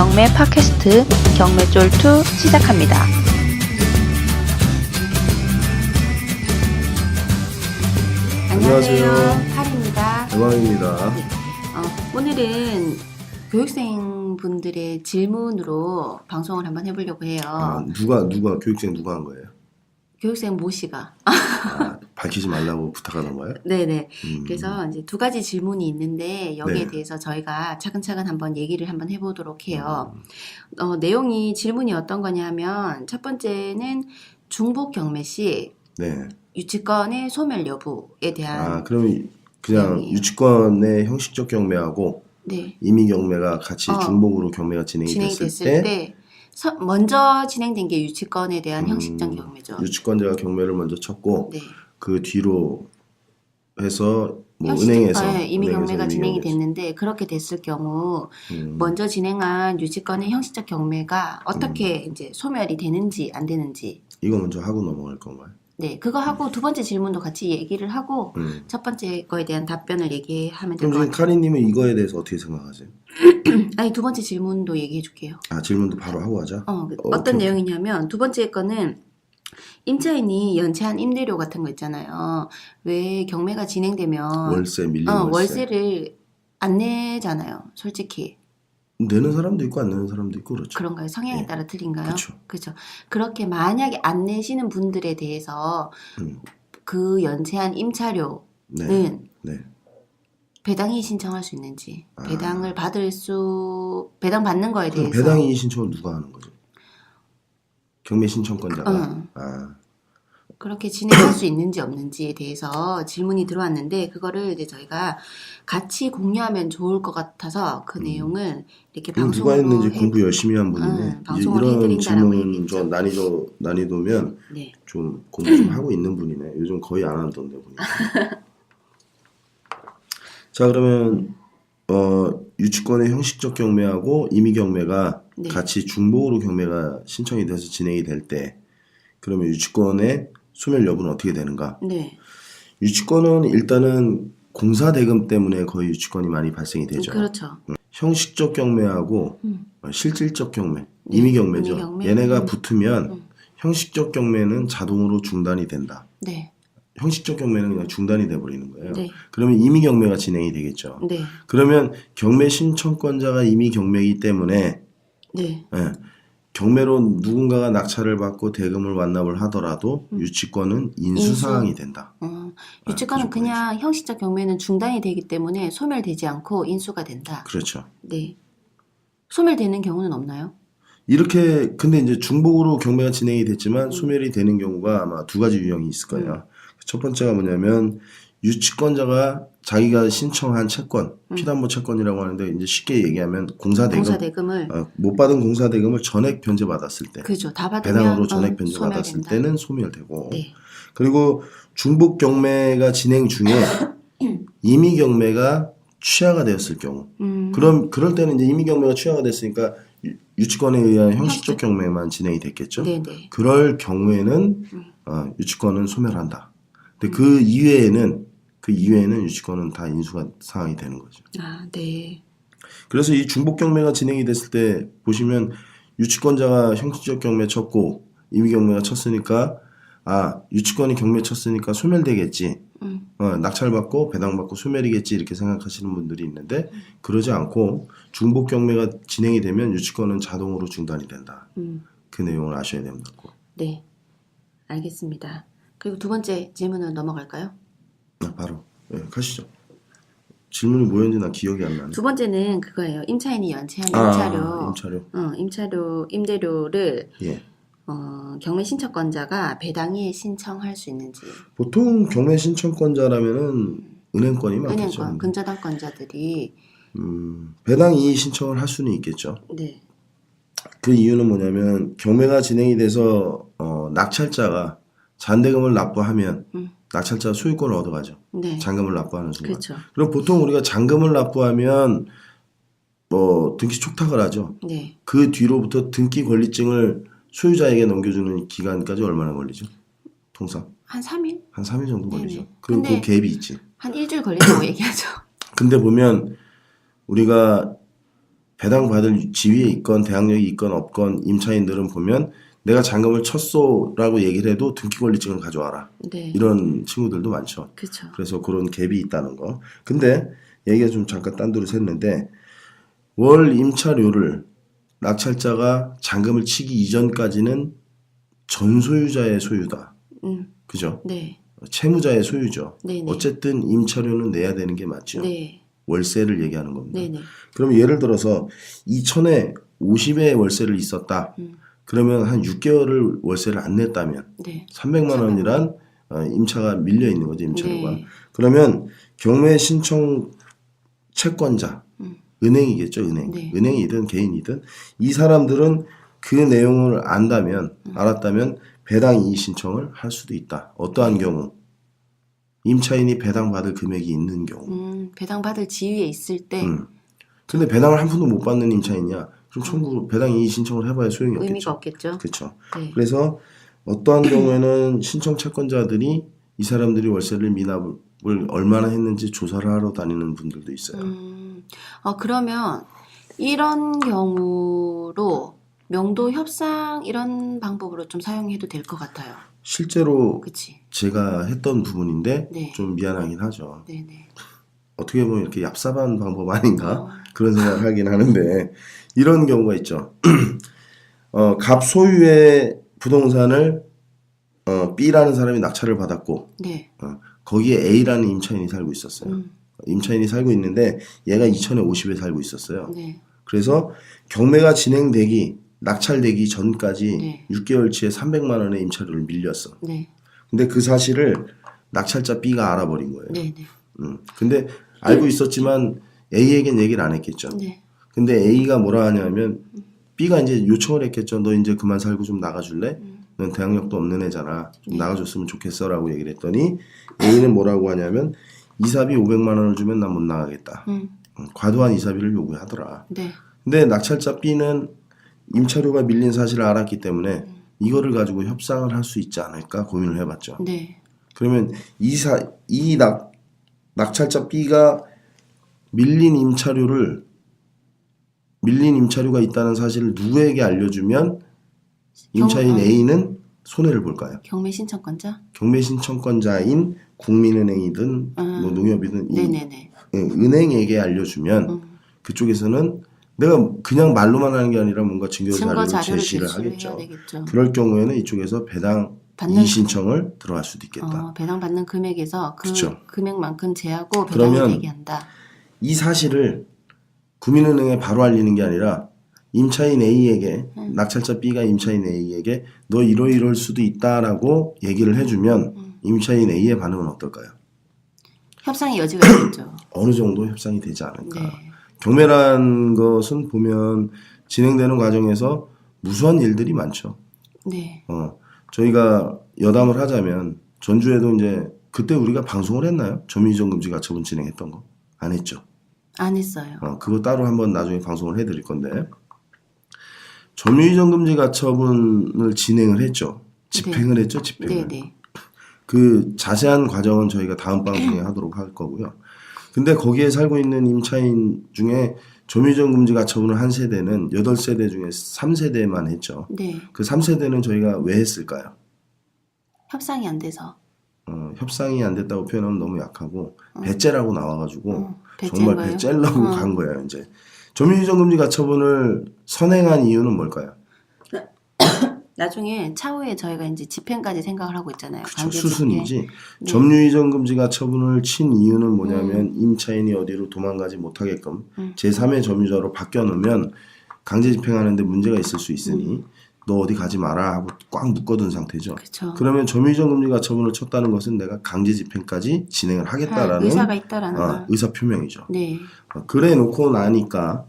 경매 팟캐스트 경매쫄2 시작합니다. 안녕하세요. 카리입니다. 대광입니다. 오늘은 교육생분들의 질문으로 방송을 한번 해보려고 해요. 누가 교육생 누가 한 거예요? 교육생 모 씨가. 밝히지 말라고 부탁하는 거예요? 네네. 그래서 이제 두 가지 질문이 있는데 여기에 네. 대해서 저희가 차근차근 한번 얘기를 한번 해보도록 해요. 내용이 질문이 어떤 거냐면 첫 번째는 중복 경매 시 네. 유치권의 소멸 여부에 대한 그럼 그냥 내용이에요. 유치권의 형식적 경매하고 네. 임의 경매가 같이 중복으로 경매가 진행이 됐을 때 먼저 진행된 게 유치권에 대한 형식적 경매죠. 유치권자가 경매를 먼저 쳤고 네. 그 뒤로 해서 뭐 형식적- 은행에서 임의 경매가 진행이 임의 됐는데 그렇게 됐을 경우 경매. 먼저 진행한 유치권의 형식적 경매가 어떻게 이제 소멸이 되는지 안 되는지. 이거 먼저 하고 넘어갈 건가요? 네, 그거 하고 두 번째 질문도 같이 얘기를 하고 음. 첫 번째 거에 대한 답변을 얘기하면 될 그럼 것 지금 같아요. 카리님은 이거에 대해서 어떻게 생각하세요? 아니, 두 번째 질문도 얘기해 줄게요. 질문도 바로 하고 하자. 어떤 내용이냐면 두 번째 거는 임차인이 연체한 임대료 같은 거 있잖아요. 왜 경매가 진행되면 월세 밀린 월세를 안 내잖아요. 솔직히. 내는 사람도 있고 안 내는 사람도 있고 그렇죠. 그런가요? 성향에 네. 따라 틀린가요? 그렇죠. 그렇죠. 그렇게 만약에 안 내시는 분들에 대해서 음. 그 연체한 임차료는 네. 네. 배당이 신청할 수 있는지, 배당을 배당 받는 거에 그럼 대해서 배당 이의 신청을 누가 하는 거죠? 경매 신청권자가. 그렇게 진행할 수 있는지 없는지에 대해서 질문이 들어왔는데 그거를 이제 저희가 같이 공유하면 좋을 것 같아서 그 내용을 이렇게 그럼 방송으로 누가 했는지 공부 열심히 한 분이네. 이제 방송을 이런 해드린다라고 질문 얘기했죠. 좀 난이도면 네. 좀 공부 좀 하고 있는 분이네. 요즘 거의 안 하던데 보니까. 자, 그러면 유치권의 형식적 경매하고 임의 경매가 네. 같이 중복으로 경매가 신청이 돼서 진행이 될 때 그러면 유치권의 소멸 여부는 어떻게 되는가? 네. 유치권은 일단은 공사 대금 때문에 거의 유치권이 많이 발생이 되죠. 그렇죠. 형식적 경매하고 실질적 경매, 네, 임의 경매죠. 임의 경매. 얘네가 붙으면 형식적 경매는 자동으로 중단이 된다. 네. 형식적 경매는 그냥 중단이 돼 버리는 거예요. 네. 그러면 임의 경매가 진행이 되겠죠. 네. 그러면 경매 신청권자가 임의 경매이기 때문에 네. 경매로 누군가가 낙찰을 받고 대금을 완납을 하더라도 유치권은 인수사항이 된다. 유치권은 그 그냥 형식적 경매는 중단이 되기 때문에 소멸되지 않고 인수가 된다. 그렇죠. 네. 소멸되는 경우는 없나요? 이렇게 근데 이제 중복으로 경매가 진행이 됐지만 소멸이 되는 경우가 아마 두 가지 유형이 있을 거예요. 첫 번째가 뭐냐면 유치권자가 자기가 신청한 채권, 피담보 채권이라고 하는데 이제 쉽게 얘기하면 공사대금을 못 받은 공사대금을 전액 변제받았을 때, 그죠. 다 받으면 배당으로 전액 변제받았을 소멸된다. 때는 소멸되고, 네. 그리고 중복 경매가 진행 중에 임의 경매가 취하가 되었을 경우, 그럴 때는 이제 임의 경매가 취하가 됐으니까 유치권에 의한 형식적 경매만 진행이 됐겠죠. 네네. 그럴 경우에는 유치권은 소멸한다. 근데 그 이외에는 유치권은 다 인수가 사항이 되는 거죠. 네. 그래서 이 중복 경매가 진행이 됐을 때 보시면 유치권자가 형식적 경매 쳤고 임의 경매가 쳤으니까 유치권이 경매 쳤으니까 소멸되겠지. 낙찰받고 배당받고 소멸이겠지 이렇게 생각하시는 분들이 있는데 그러지 않고 중복 경매가 진행이 되면 유치권은 자동으로 중단이 된다. 그 내용을 아셔야 됩니다. 네. 알겠습니다. 그리고 두 번째 질문으로 넘어갈까요? 바로 가시죠. 질문이 뭐였는지 나 기억이 안 나네. 두 번째는 그거예요. 임차인이 연체한 임대료를 예. 경매 신청권자가 배당에 신청할 수 있는지. 보통 경매 신청권자라면은 은행권이 많겠죠. 은행권, 근저당권자들이 배당 이의 신청을 할 수는 있겠죠. 네. 그 이유는 뭐냐면 경매가 진행이 돼서 낙찰자가 잔대금을 납부하면 낙찰자가 소유권을 얻어가죠. 네. 잔금을 납부하는 순간. 그렇죠. 그럼 보통 우리가 잔금을 납부하면 등기 촉탁을 하죠. 네. 그 뒤로부터 등기 권리증을 소유자에게 넘겨주는 기간까지 얼마나 걸리죠? 통상 한 3일? 한 3일 정도 걸리죠. 네네. 그리고 근데 그 갭이 있지. 한 일주일 걸린다고 얘기하죠. 근데 보면 우리가 배당받을 지위에 있건 대학력이 있건 없건 임차인들은 보면 내가 잔금을 쳤소라고 얘기를 해도 등기권리증을 가져와라. 네. 이런 친구들도 많죠. 그렇죠. 그래서 그런 갭이 있다는 거. 근데 얘기가 좀 잠깐 딴 데로 샜는데 월 임차료를 낙찰자가 잔금을 치기 이전까지는 전소유자의 소유다. 그죠? 네. 채무자의 소유죠. 네네. 어쨌든 임차료는 내야 되는 게 맞죠. 네. 월세를 얘기하는 겁니다. 네네. 그럼 예를 들어서 2천에 50의 월세를 있었다. 그러면 한 6개월을 월세를 안 냈다면 네. 300만 원이란 임차가 밀려 있는 거죠. 임차료가. 네. 그러면 경매 신청 채권자 은행이겠죠. 은행. 네. 은행이든 개인이든 이 사람들은 그 내용을 알았다면 배당 이의 신청을 할 수도 있다. 어떠한 경우? 임차인이 배당받을 금액이 있는 경우. 배당받을 지위에 있을 때 근데 배당을 한 푼도 못 받는 임차인이야. 그럼 청구 배당 이의 신청을 해봐야 소용이 없겠죠. 의미가 없겠죠. 그렇죠. 네. 그래서 어떠한 경우에는 신청 채권자들이 이 사람들이 월세를 미납을 얼마나 했는지 조사를 하러 다니는 분들도 있어요. 그러면 이런 경우로 명도 협상 이런 방법으로 좀 사용해도 될 것 같아요. 실제로 그치? 제가 했던 부분인데 네. 좀 미안하긴 하죠. 네네. 어떻게 보면 이렇게 얍삽한 방법 아닌가 그런 생각을 하긴 하는데 이런 경우가 있죠. 갑 소유의 부동산을 B라는 사람이 낙찰을 받았고 네. 거기에 A라는 임차인이 살고 있었어요. 임차인이 살고 있는데 얘가 2천에 50에 살고 있었어요. 네. 그래서 경매가 낙찰되기 전까지 네. 6개월치에 300만 원의 임차료를 밀렸어. 네. 근데 그 사실을 낙찰자 B가 알아버린 거예요. 네네. 근데 알고 있었지만 A에겐 얘기를 안 했겠죠. 네. 근데 A가 뭐라 하냐면 B가 이제 요청을 했겠죠. 너 이제 그만 살고 좀 나가줄래? 넌 대학력도 없는 애잖아. 좀 나가줬으면 좋겠어라고 얘기를 했더니 A는 뭐라고 하냐면 이사비 500만 원을 주면 난 못 나가겠다. 과도한 이사비를 요구하더라. 네. 근데 근데 낙찰자 B는 임차료가 밀린 사실을 알았기 때문에 이거를 가지고 협상을 할 수 있지 않을까 고민을 해봤죠. 네. 그러면 낙찰자 B가 밀린 임차료가 있다는 사실을 누구에게 알려주면 임차인 A는 손해를 볼까요? 경매 신청권자? 경매 신청권자인 국민은행이든 뭐 농협이든 네네네. 은행에게 알려주면 그쪽에서는 내가 그냥 말로만 하는 게 아니라 뭔가 증거 자료를 제시를 하겠죠. 되겠죠. 그럴 경우에는 이쪽에서 배당 이의 신청을 들어갈 수도 있겠다. 배당받는 금액에서 그 그쵸. 금액만큼 제하고 배당이 그러면 되게 한다. 이 사실을 국민은행에 바로 알리는 게 아니라 임차인 A에게 낙찰자 B가 임차인 A에게 너 이럴 수도 있다라고 얘기를 해주면 임차인 A의 반응은 어떨까요? 협상의 여지가 있겠죠. 어느 정도 협상이 되지 않을까. 네. 경매란 것은 보면 진행되는 과정에서 무수한 일들이 많죠. 네. 저희가 여담을 하자면 전주에도 이제 그때 우리가 방송을 했나요? 점유이전 금지 가처분 진행했던 거? 안 했죠. 안 했어요. 그거 따로 한번 나중에 방송을 해드릴 건데 점유이전 금지 가처분을 진행을 했죠. 집행을 했죠. 집행을. 네네. 그 자세한 과정은 저희가 다음 방송에 하도록 할 거고요. 근데 거기에 살고 있는 임차인 중에 점유이전 금지 가처분을 한 세대는 8세대 중에 3세대만 했죠. 네. 그 3세대는 저희가 왜 했을까요? 협상이 안 돼서. 협상이 안 됐다고 표현하면 너무 약하고 배째라고 나와가지고 배째인 정말 거예요? 배째려고 간 거예요. 이제 점유이전 금지 가처분을 선행한 이유는 뭘까요? 나중에 차후에 저희가 이제 집행까지 생각을 하고 있잖아요. 그쵸, 강제 수순이지. 집행. 네. 점유이전 금지 가처분을 친 이유는 뭐냐면 임차인이 어디로 도망가지 못하게끔 제3의 점유자로 바뀌어놓으면 강제 집행하는데 문제가 있을 수 있으니 너 어디 가지 마라 하고 꽉 묶어둔 상태죠. 그쵸. 그러면 점유이전 금지 가처분을 쳤다는 것은 내가 강제 집행까지 진행을 하겠다라는 의사가 있다라는 의사 표명이죠. 네. 그래 놓고 나니까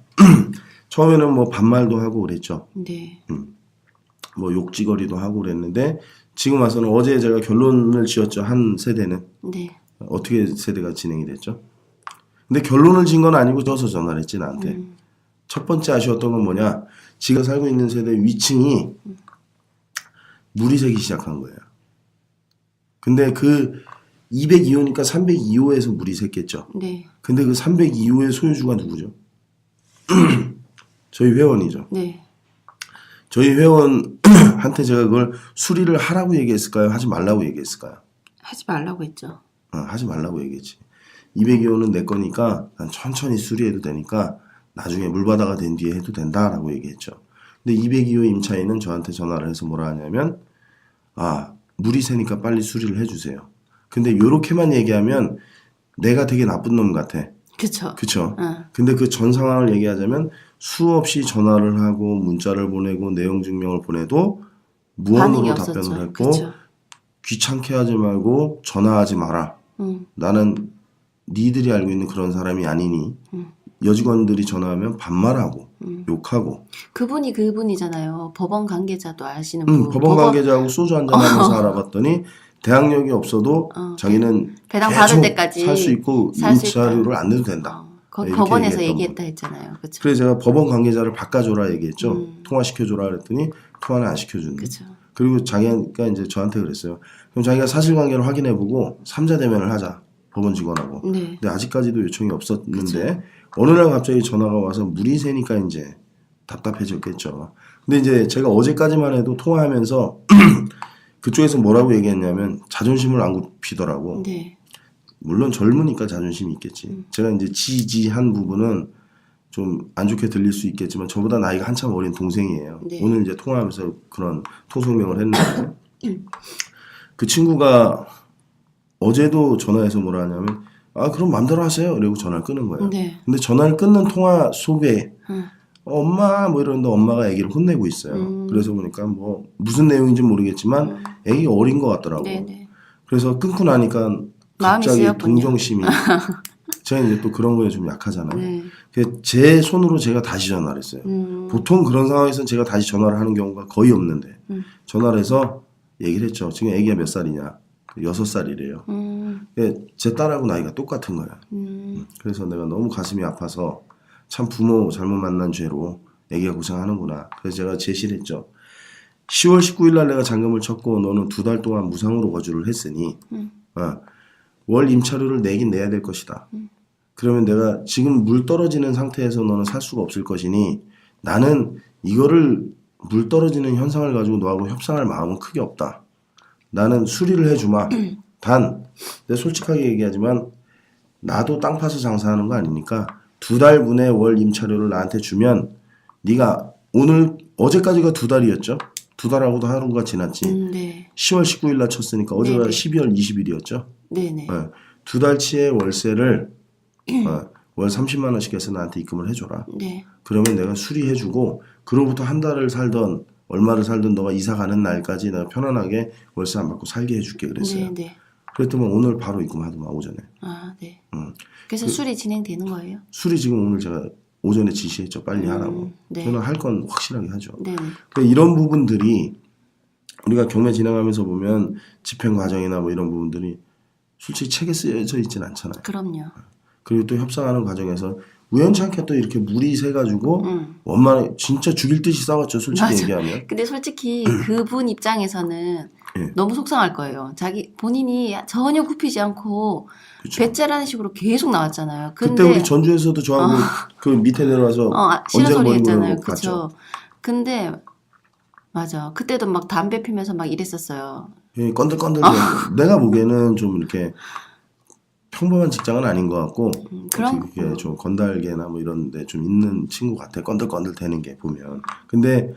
처음에는 뭐 반말도 하고 그랬죠. 네. 뭐 욕지거리도 하고 그랬는데 지금 와서는 어제 제가 결론을 지었죠. 한 세대는 네. 어떻게 세대가 진행이 됐죠. 근데 결론을 지은 건 아니고 져서 전화를 했지 나한테. 첫 번째 아쉬웠던 건 뭐냐, 지가 살고 있는 세대 위층이 물이 새기 시작한 거예요. 근데 그 202호니까 302호에서 물이 샜겠죠. 네. 근데 그 302호의 소유주가 누구죠? 저희 회원이죠. 네. 저희 회원한테 제가 그걸 수리를 하라고 얘기했을까요? 하지 말라고 얘기했을까요? 하지 말라고 했죠. 하지 말라고 얘기했지. 202호는 내 거니까 난 천천히 수리해도 되니까 나중에 물바다가 된 뒤에 해도 된다라고 얘기했죠. 근데 202호 임차인은 저한테 전화를 해서 뭐라 하냐면 물이 새니까 빨리 수리를 해주세요. 근데 요렇게만 얘기하면 내가 되게 나쁜 놈 같아. 그쵸. 그쵸. 근데 그 전 상황을 얘기하자면 수없이 전화를 하고 문자를 보내고 내용 증명을 보내도 무언으로 답변을 했고 그쵸. 귀찮게 하지 말고 전화하지 마라. 나는 니들이 알고 있는 그런 사람이 아니니 여직원들이 전화하면 반말하고 욕하고. 그분이잖아요. 법원 관계자도 아시는 분. 법원 관계자하고 소주 한잔하면서 알아봤더니 대학력이 없어도 자기는 배당 받을 때까지 살 수 있고 임차료를 안 내도 된다. 법원에서 얘기했다 했잖아요. 그쵸? 그래서 제가 법원 관계자를 바꿔줘라 얘기했죠. 통화시켜줘라 그랬더니 통화는 안 시켜주는. 그쵸. 그리고 자기가 이제 저한테 그랬어요. 그럼 자기가 사실관계를 확인해보고 3자 대면을 하자. 법원 직원하고. 네. 근데 아직까지도 요청이 없었는데 어느 날 갑자기 전화가 와서 물이 새니까 이제 답답해졌겠죠. 근데 이제 제가 어제까지만 해도 통화하면서 그쪽에서 뭐라고 얘기했냐면 자존심을 안 굽히더라고. 네. 물론 젊으니까 자존심이 있겠지. 제가 이제 지지한 부분은 좀 안 좋게 들릴 수 있겠지만 저보다 나이가 한참 어린 동생이에요. 네. 오늘 이제 통화하면서 그런 토속명을 했는데 그 친구가 어제도 전화해서 뭐라 하냐면 그럼 맘대로 하세요. 이러고 전화를 끊은 거예요. 네. 근데 전화를 끊는 통화 속에 엄마 뭐 이러는데 엄마가 애기를 혼내고 있어요. 그래서 보니까 뭐 무슨 내용인지 모르겠지만 애기가 어린 것 같더라고. 네네. 그래서 끊고 나니까 갑자기 동정심이 제가 이제 또 그런 거에 좀 약하잖아요. 네. 제 손으로 제가 다시 전화를 했어요. 보통 그런 상황에서는 제가 다시 전화를 하는 경우가 거의 없는데 전화를 해서 얘기를 했죠. 지금 애기가 몇 살이냐? 6살이래요. 제 딸하고 나이가 똑같은 거야. 그래서 내가 너무 가슴이 아파서 참 부모 잘못 만난 죄로 애기가 고생하는구나. 그래서 제가 제시를 했죠. 10월 19일 날 내가 잔금을 쳤고 너는 2달 동안 무상으로 거주를 했으니 월 임차료를 내긴 내야 될 것이다. 그러면 내가 지금 물 떨어지는 상태에서 너는 살 수가 없을 것이니 나는 이거를 물 떨어지는 현상을 가지고 너하고 협상할 마음은 크게 없다. 나는 수리를 해주마. 단 내가 솔직하게 얘기하지만 나도 땅 파서 장사하는 거 아니니까 2달분의 월 임차료를 나한테 주면 네가 어제까지가 2달이었죠. 2달하고도 하루가 지났지. 네. 10월 19일 날 쳤으니까 어제가 12월 20일이었죠. 네네. 2달치의 월세를 월 30만 원씩 해서 나한테 입금을 해줘라. 네. 그러면 내가 수리해주고 그로부터 한 달을 살던 얼마를 살던 너가 이사 가는 날까지 내가 편안하게 월세 안 받고 살게 해줄게 그랬어요. 네. 그랬더니 오늘 바로 입금하더만 오전에. 네. 그래서 수리 진행되는 거예요? 수리 지금 오늘 제가 오전에 지시했죠. 빨리 하라고. 네. 저는 할 건 확실하게 하죠. 네. 그러니까 이런 부분들이 우리가 경매 진행하면서 보면 집행 과정이나 뭐 이런 부분들이 솔직히 책에 쓰여져 있진 않잖아요. 그럼요. 그리고 또 협상하는 과정에서 우연찮게 또 이렇게 물이 새가지고 원만에 진짜 죽일 듯이 싸웠죠. 솔직히 맞아. 얘기하면. 근데 솔직히 그분 입장에서는 너무 속상할 거예요. 본인이 전혀 굽히지 않고 그쵸. 배째라는 식으로 계속 나왔잖아요. 그때 우리 전주에서도 저하고 그 밑에 내려와서 싫은 소리 언쟁 했잖아요. 벌이고 그렇죠. 근데 맞아. 그때도 막 담배 피면서 막 이랬었어요. 건들건들. 내가 보기에는 좀 이렇게 평범한 직장은 아닌 것 같고 그게 좀 건달계나 뭐 이런 데 좀 있는 친구 같아. 건들건들 되는 게 보면. 근데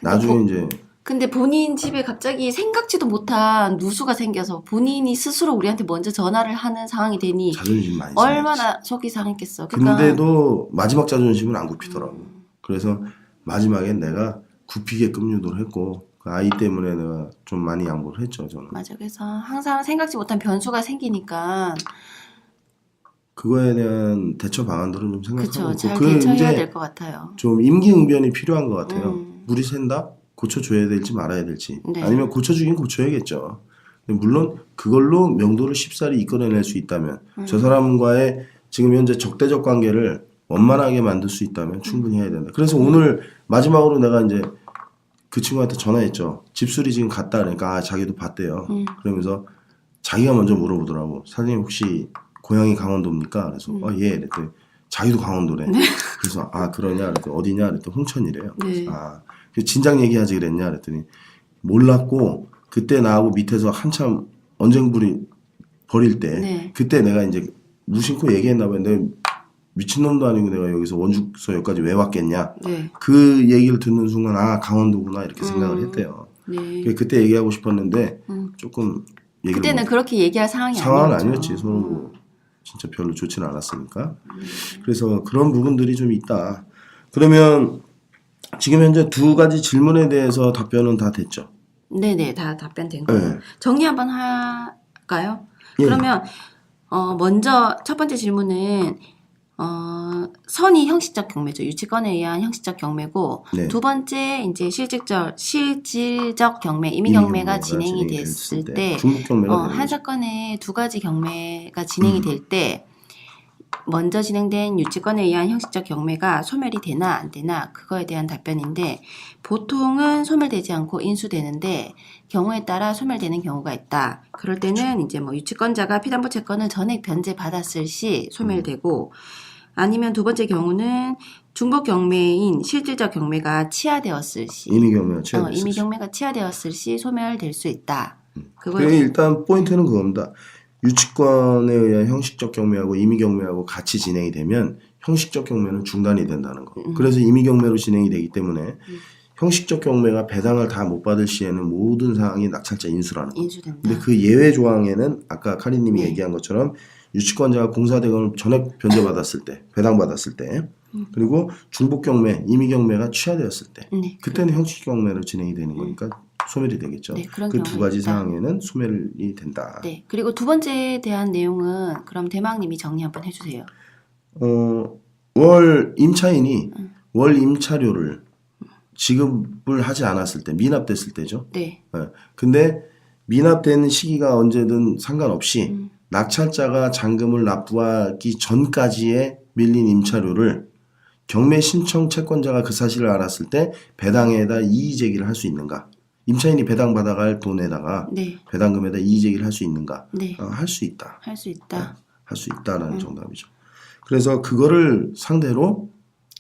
나중에 이제 근데 본인 집에 갑자기 생각지도 못한 누수가 생겨서 본인이 스스로 우리한테 먼저 전화를 하는 상황이 되니 자존심 많이 얼마나 속이 상했겠어. 그러니까 근데도 마지막 자존심은 안 굽히더라고. 그래서 마지막엔 내가 굽히게끔 유도를 했고 그 아이 때문에 내가 좀 많이 양보를 했죠. 저는. 맞아. 그래서 항상 생각지 못한 변수가 생기니까 그거에 대한 대처 방안들은 좀 생각하고 그쵸. 잘 그 대처해야 이제 될 것 같아요. 좀 임기응변이 필요한 것 같아요. 물이 샌다? 고쳐줘야 될지 말아야 될지. 네. 아니면 고쳐주긴 고쳐야겠죠. 근데 물론 그걸로 명도를 쉽사리 이끌어낼 수 있다면 저 사람과의 지금 현재 적대적 관계를 원만하게 만들 수 있다면 충분히 해야 된다. 그래서 오늘 마지막으로 내가 이제 그 친구한테 전화했죠. 집수리 지금 갔다 그러니까 자기도 봤대요. 그러면서 자기가 먼저 물어보더라고. 사장님 혹시 고향이 강원도입니까? 그래서 예. 이랬더니 자기도 강원도래. 그래서 아 그러냐 그랬더니 어디냐 그랬더니 홍천이래요. 네. 아 그 진작 얘기하지 그랬냐 그랬더니 몰랐고 그때 나하고 밑에서 한참 언쟁부리 벌일 때 네. 그때 내가 이제 무심코 얘기했나 봐요. 내가 미친놈도 아니고 내가 여기서 원주소 여기까지 왜 왔겠냐. 네. 그 얘기를 듣는 순간 아 강원도구나 이렇게 생각을 했대요. 네. 그때 얘기하고 싶었는데 조금 얘기를 그때는 그렇게 얘기할 상황이 상황은 아니었죠. 아니었지. 서로 뭐 진짜 별로 좋지는 않았으니까. 그래서 그런 부분들이 좀 있다. 그러면 지금 현재 두 가지 질문에 대해서 답변은 다 됐죠. 네네, 다 답변된 거예요. 네. 정리 한번 할까요? 예. 그러면 먼저 첫 번째 질문은 선이 형식적 경매죠. 유치권에 의한 형식적 경매고 네. 두 번째 이제 실질적 경매, 임의 경매가 진행이 됐을 때 중복 경매가 되는 한 거죠. 사건에 두 가지 경매가 진행이 될 때 먼저 진행된 유치권에 의한 형식적 경매가 소멸이 되나 안 되나 그거에 대한 답변인데 보통은 소멸되지 않고 인수되는데 경우에 따라 소멸되는 경우가 있다. 그럴 때는 이제 뭐 유치권자가 피담보 채권을 전액 변제 받았을 시 소멸되고 아니면 두 번째 경우는 중복 경매인 실질적 경매가 치하되었을 시 임의 경매가 취하됐을 임의 시. 경매가 치하되었을 시 소멸될 수 있다. 그게 일단 포인트는 그겁니다. 유치권에 의한 형식적 경매하고 임의 경매하고 같이 진행이 되면 형식적 경매는 중단이 된다는 거. 그래서 임의 경매로 진행이 되기 때문에 형식적 경매가 배당을 다 못 받을 시에는 모든 사항이 낙찰자 인수라는 거. 인수된다. 근데 그 예외 조항에는 아까 카리님이 네. 얘기한 것처럼 유치권자가 공사대금을 전액 변제받았을 때, 배당받았을 때, 그리고 중복 경매, 임의 경매가 취하되었을 때, 네. 그때는 형식 경매로 진행이 되는 거니까 소멸이 되겠죠. 네, 그런 그 두 경우가 가지 있다. 사항에는 소멸이 된다. 네. 그리고 두 번째에 대한 내용은 그럼 대망님이 정리 한번 해주세요. 월 임차인이 월 임차료를 지급을 하지 않았을 때, 미납됐을 때죠. 네. 근데 미납되는 시기가 언제든 상관없이 낙찰자가 잔금을 납부하기 전까지의 밀린 임차료를 경매 신청 채권자가 그 사실을 알았을 때 배당에다 이의 제기를 할 수 있는가? 임차인이 배당 받아갈 돈에다가 네. 배당금에다 이의 제기를 할 수 있는가? 네. 할 수 있다. 할 수 있다. 할 수 있다라는 정답이죠. 그래서 그거를 상대로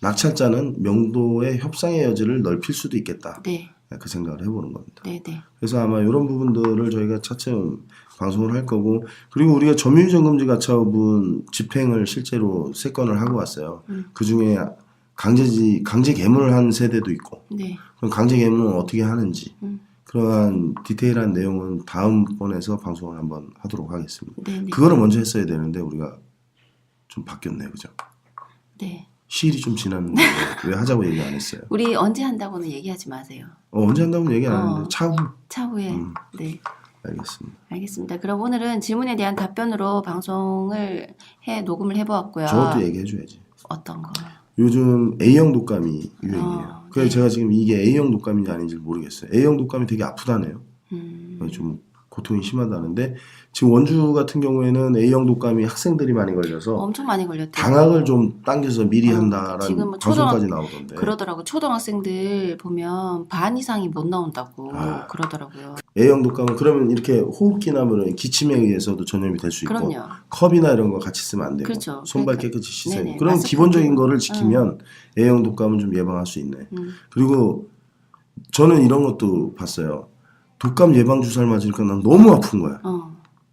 낙찰자는 명도의 협상의 여지를 넓힐 수도 있겠다. 네. 그 생각을 해보는 겁니다. 네. 네. 그래서 아마 이런 부분들을 저희가 차츰 방송을 할 거고, 그리고 우리가 점유유전금지 가처분 집행을 실제로 3건을 하고 왔어요. 그 중에 강제 개문을 한 세대도 있고, 네. 그럼 강제 개문은 어떻게 하는지, 그러한 디테일한 내용은 다음번에서 방송을 한번 하도록 하겠습니다. 네. 네. 그거를 먼저 했어야 되는데 우리가 좀 바뀌었네요, 그죠? 네. 시일이 좀 지났는데 왜 하자고 얘기 안 했어요? 우리 언제 한다고는 얘기하지 마세요. 언제 한다고 얘기 안 했는데 차후. 차후에. 네. 알겠습니다. 알겠습니다. 그럼 오늘은 질문에 대한 답변으로 방송을 녹음을 해보았고요. 저것도 얘기해줘야지. 어떤 거? 요즘 A형 독감이 유행이에요. 그래서 네. 제가 지금 이게 A형 독감인지 아닌지 모르겠어요. A형 독감이 되게 아프다네요. 좀 고통이 심하다는데 지금 원주 같은 경우에는 A형 독감이 학생들이 많이 걸려서 엄청 많이 걸렸대요. 방학을 좀 당겨서 미리 한다라는 지금 뭐 방송까지 나오던데. 그러더라고. 초등학생들 보면 반 이상이 못 나온다고 그러더라고요. A형 독감은 그러면 이렇게 호흡기나 뭐 이런 기침에 의해서도 전염이 될 수 있고 그럼요. 컵이나 이런 거 같이 쓰면 안 되고 그렇죠. 손발 그러니까. 깨끗이 씻어야 네네. 되고 그런 마스크 기본적인 끼고. 거를 지키면 A형 독감은 좀 예방할 수 있네. 그리고 저는 이런 것도 봤어요. 독감 예방 주사를 맞으니까 난 너무 아픈 거야.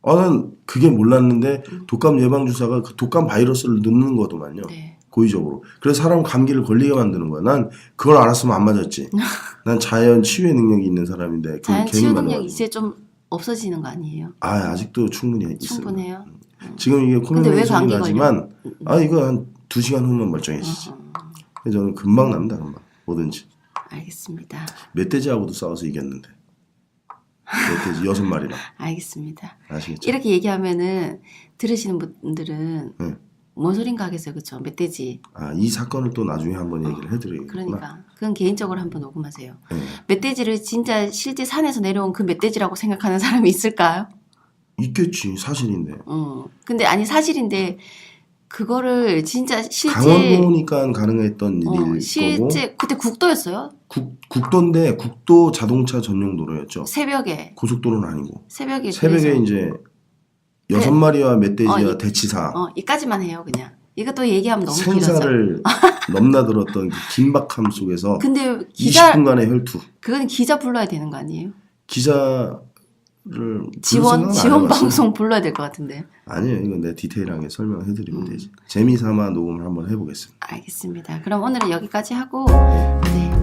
나는 그게 몰랐는데 독감 예방 주사가 그 독감 바이러스를 넣는 거더만요. 네. 고의적으로. 그래서 사람 감기를 걸리게 만드는 거야. 난 그걸 알았으면 안 맞았지. 난 자연 치유의 능력이 있는 사람인데 자연 괜히 치유 맞아가지고. 능력 이제 좀 없어지는 거 아니에요? 아직도 충분히 있어요. 충분해요. 지금 이게 근데 왜 코로나19이 감기 나지만 이거 한 2시간 후면 멀쩡해지지. 그래서 저는 금방 납니다. 금방. 뭐든지. 알겠습니다. 멧돼지하고도 싸워서 이겼는데. 멧돼지 6마리나. 알겠습니다. 아시겠죠? 이렇게 얘기하면은 들으시는 분들은 네. 뭔 소린가 하겠어요. 그렇죠? 멧돼지. 이 사건을 또 나중에 한번 얘기를 해드리겠구나. 그러니까 그건 개인적으로 한번 녹음하세요. 네. 멧돼지를 진짜 실제 산에서 내려온 그 멧돼지라고 생각하는 사람이 있을까요? 있겠지. 사실인데. 근데 아니 사실인데 그거를 진짜 실제 강원도니까 가능했던 일일 거고. 실제 그때 국도였어요? 국도인데 국도 자동차 전용 도로였죠. 새벽에 고속도로는 아니고. 새벽에 새벽에 그래서 이제 6마리와 멧돼지와 이- 대치사. 이까지만 해요 그냥. 이것도 얘기하면 너무 길어져. 생사를 넘나들었던 그 긴박함 속에서 근데 기자 20분간의 혈투. 그건 기자 불러야 되는 거 아니에요? 기자를 지원 방송 불러야 될 것 같은데. 아니에요. 이건 내가 디테일하게 설명을 해드리면 되지. 재미삼아 녹음을 한번 해보겠습니다. 알겠습니다. 그럼 오늘은 여기까지 하고 네. 네.